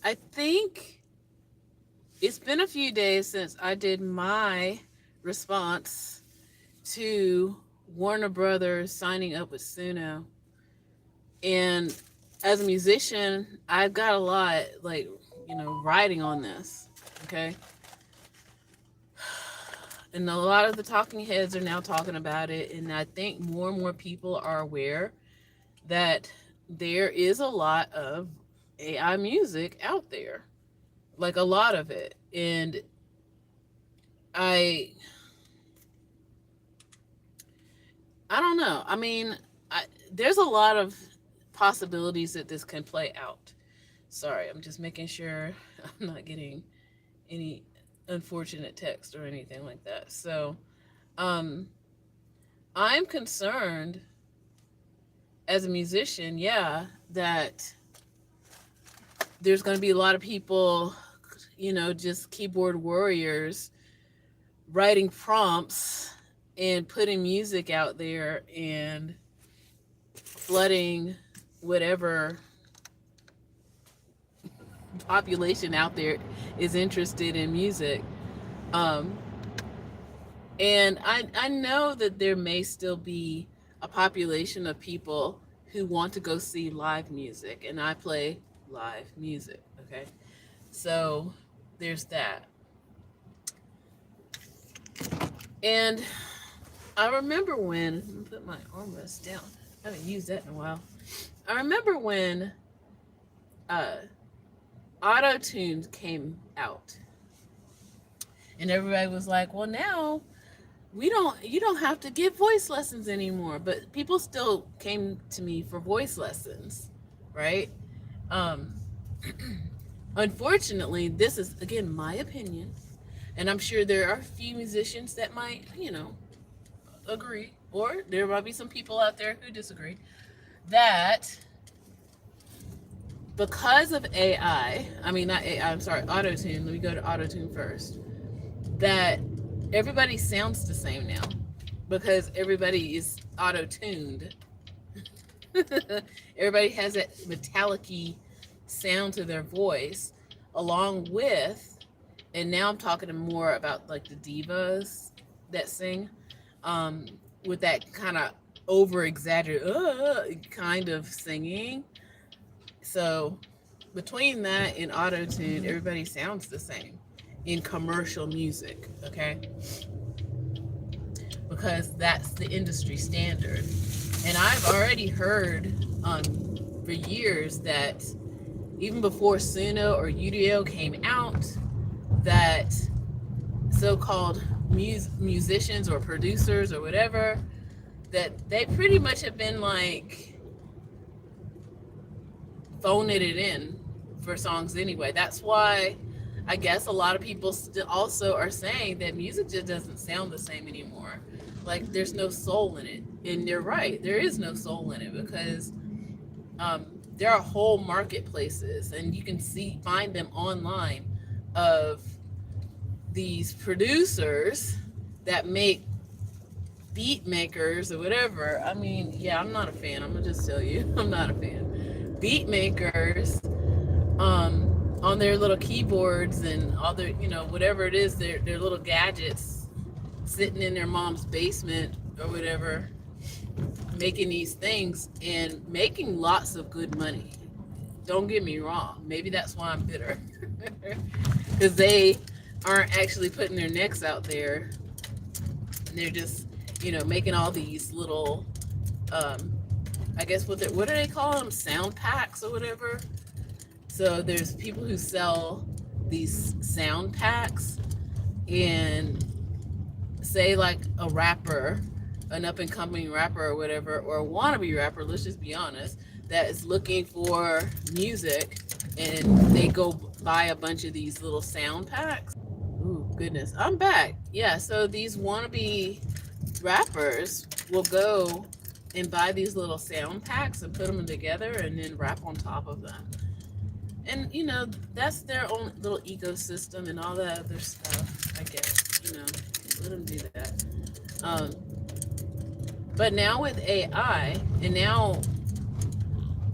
I think it's been a few days since I did my response to Warner Brothers signing up with Suno. And as a musician, I've got a lot, like, riding on this. Okay. And a lot of the talking heads are now talking about it. And I think more and more people are aware that there is a lot of AI music out there, like a lot of it. And I I don't know. I mean, there's a lot of possibilities that this can play out. Sorry, I'm just making sure I'm not getting any unfortunate text or anything like that. So, um, I'm concerned as a musician, yeah, that there's going to be a lot of people, just keyboard warriors writing prompts and putting music out there and flooding whatever population out there is interested in music. Um, and I know that there may still be a population of people who want to go see live music, and I play live music, okay? So there's that. And I remember when, let me put my armrest down. I haven't used that in a while. I remember when uh, auto tune came out, and everybody was like, "Well, now you don't have to give voice lessons anymore." But people still came to me for voice lessons, right? Um, Unfortunately, this is again my opinion, and I'm sure there are a few musicians that might, agree, or there might be some people out there who disagree, that because of I mean, not AI, I'm sorry, auto-tune, let me go to auto-tune first, that everybody sounds the same now because everybody is auto-tuned. Everybody has that metallic-y sound to their voice, along with, and now I'm talking more about like the divas that sing, um, with that kind of over exaggerated kind of singing. So between that and auto tune, everybody sounds the same in commercial music, okay? Because that's the industry standard. And I've already heard for years that even before Suno or UDO came out, that so-called musicians or producers or whatever, that they pretty much have been like phoning it in for songs anyway. That's why I guess a lot of people still also are saying that music just doesn't sound the same anymore. Like there's no soul in it. And you're right, there is no soul in it because there are whole marketplaces, and you can find them online, of these producers that make beat makers or whatever. I mean, yeah, I'm not a fan. I'm gonna just tell you, I'm not a fan. Beat makers, on their little keyboards and all their, whatever it is, their little gadgets, sitting in their mom's basement or whatever, making these things and making lots of good money. Don't get me wrong. Maybe that's why I'm bitter. Because they aren't actually putting their necks out there. And they're just, making all these little, I guess what do they call them? Sound packs or whatever. So there's people who sell these sound packs, and say like a rapper, an up and coming rapper or whatever, or a wannabe rapper, let's just be honest, that is looking for music, and they go buy a bunch of these little sound packs. Ooh, goodness, I'm back. Yeah, so these wannabe rappers will go and buy these little sound packs and put them together and then rap on top of them. And that's their own little ecosystem and all that other stuff, I guess. Let them do that. Um, but now with AI, and now,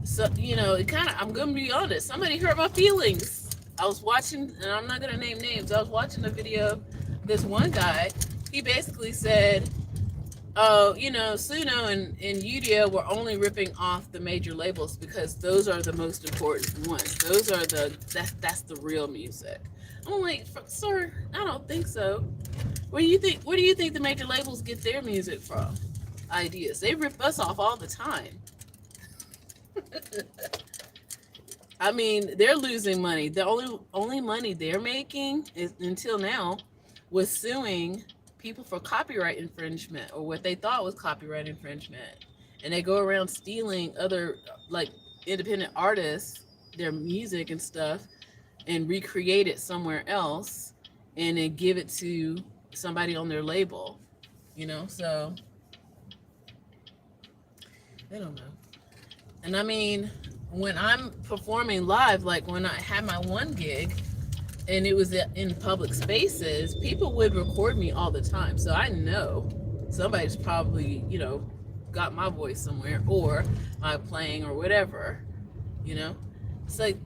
so it kind of, I'm gonna be honest, somebody hurt my feelings. I was watching, and I'm not gonna name names. I was watching a video. This one guy, he basically said, "Oh, Suno and Udio were only ripping off the major labels because those are the most important ones. Those are that's the real music." I'm like, "Sir, I don't think so. Where do you think? Where do you think the major labels get their music from? Ideas? They rip us off all the time." I mean, they're losing money. The only money they're making is until now was suing people for copyright infringement or what they thought was copyright infringement. And they go around stealing other like independent artists, their music and stuff, and recreate it somewhere else and then give it to somebody on their label. So they don't know. And I mean, when I'm performing live, like when I had my one gig and it was in public spaces, people would record me all the time. So I know somebody's probably, got my voice somewhere or my playing or whatever, you know? It's like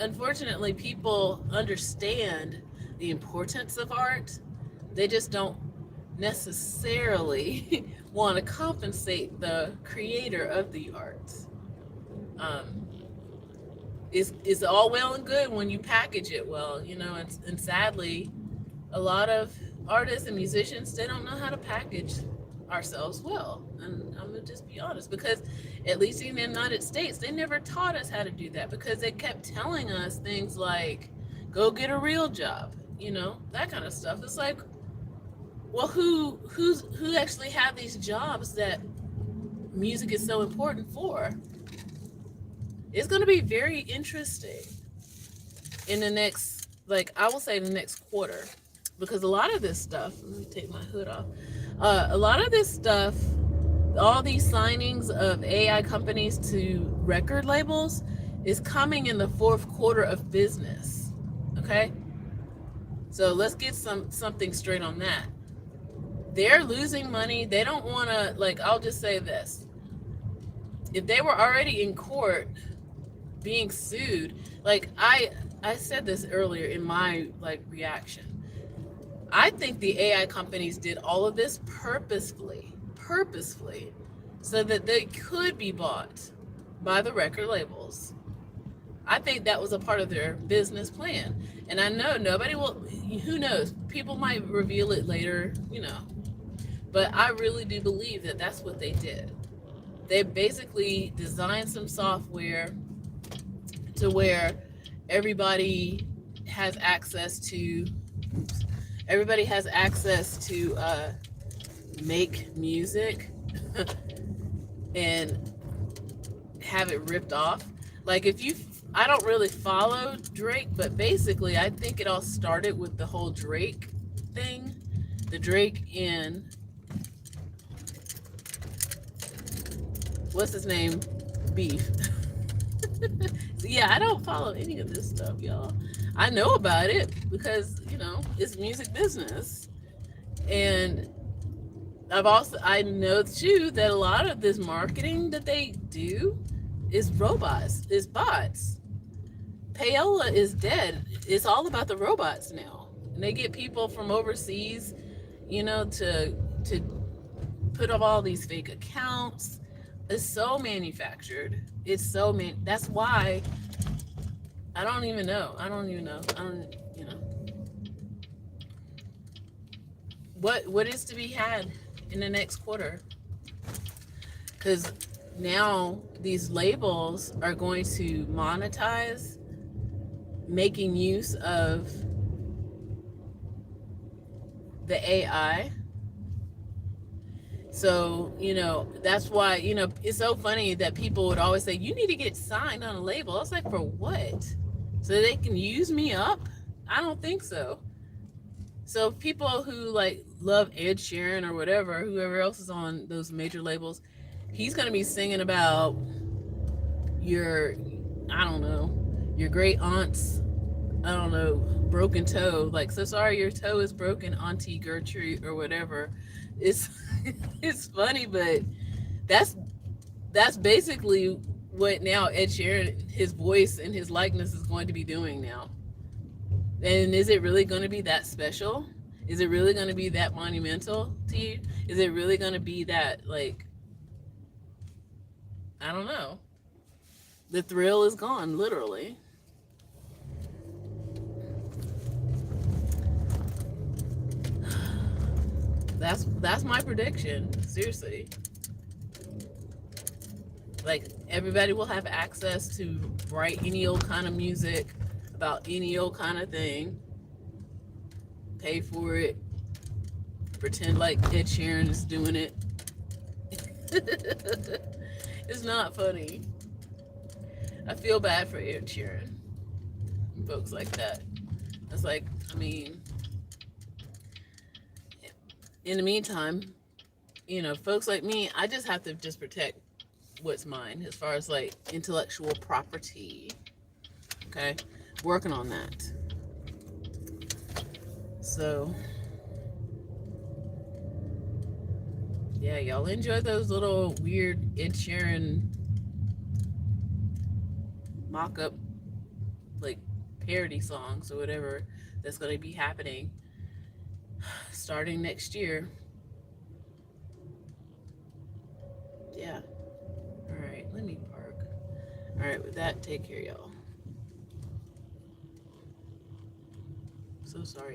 unfortunately, people understand the importance of art. They just don't necessarily want to compensate the creator of the art. Um, it's all well and good when you package it well, and sadly, a lot of artists and musicians, they don't know how to package ourselves well. And I'm gonna just be honest, because at least in the United States, they never taught us how to do that because they kept telling us things like, go get a real job, that kind of stuff. It's like, well, who actually have these jobs that music is so important for? It's going to be very interesting in the next, I will say the next quarter, because a lot of this stuff, let me take my hood off. A lot of this stuff, all these signings of AI companies to record labels is coming in the fourth quarter of business. Okay? So let's get something straight on that. They're losing money. They don't want to, I'll just say this. If they were already in court being sued, I said this earlier in my reaction. I think the AI companies did all of this purposefully, so that they could be bought by the record labels. I think that was a part of their business plan. And I know nobody will, who knows, people might reveal it later, but I really do believe that that's what they did. They basically designed some software to where everybody has access to make music and have it ripped off. I don't really follow Drake, but basically I think it all started with the whole Drake thing. The Drake in, what's his name? Beef. Yeah, I don't follow any of this stuff, y'all. I know about it because, it's music business. And I know too that a lot of this marketing that they do is robots, is bots. Payola is dead. It's all about the robots now. And they get people from overseas, to put up all these fake accounts. It's so manufactured. That's why I don't even know. What is to be had in the next quarter? Because now these labels are going to monetize making use of the AI. So, that's why, it's so funny that people would always say, you need to get signed on a label. I was like, for what? So they can use me up? I don't think so. So people who love Ed Sheeran or whatever, whoever else is on those major labels, he's going to be singing about your great aunt's, broken toe. So sorry, your toe is broken, Auntie Gertrude or whatever. It's it's funny, but that's basically what now Ed Sheeran, his voice and his likeness is going to be doing now. And is it really going to be that special? Is it really going to be that monumental to you? Is it really going to be that, like, I don't know. The thrill is gone, literally. That's my prediction. Seriously. Like, everybody will have access to write any old kind of music about any old kind of thing, pay for it, pretend like Ed Sheeran is doing it. It's not funny. I feel bad for Ed Sheeran and folks like that. It's like, I mean, in the meantime, folks like me, I just have to just protect what's mine as far as like intellectual property. Okay, working on that. So yeah, y'all enjoy those little weird Ed Sheeran mock-up, like, parody songs or whatever that's going to be happening starting next year. Yeah. All right, let me park. All right, with that, take care, y'all. So sorry.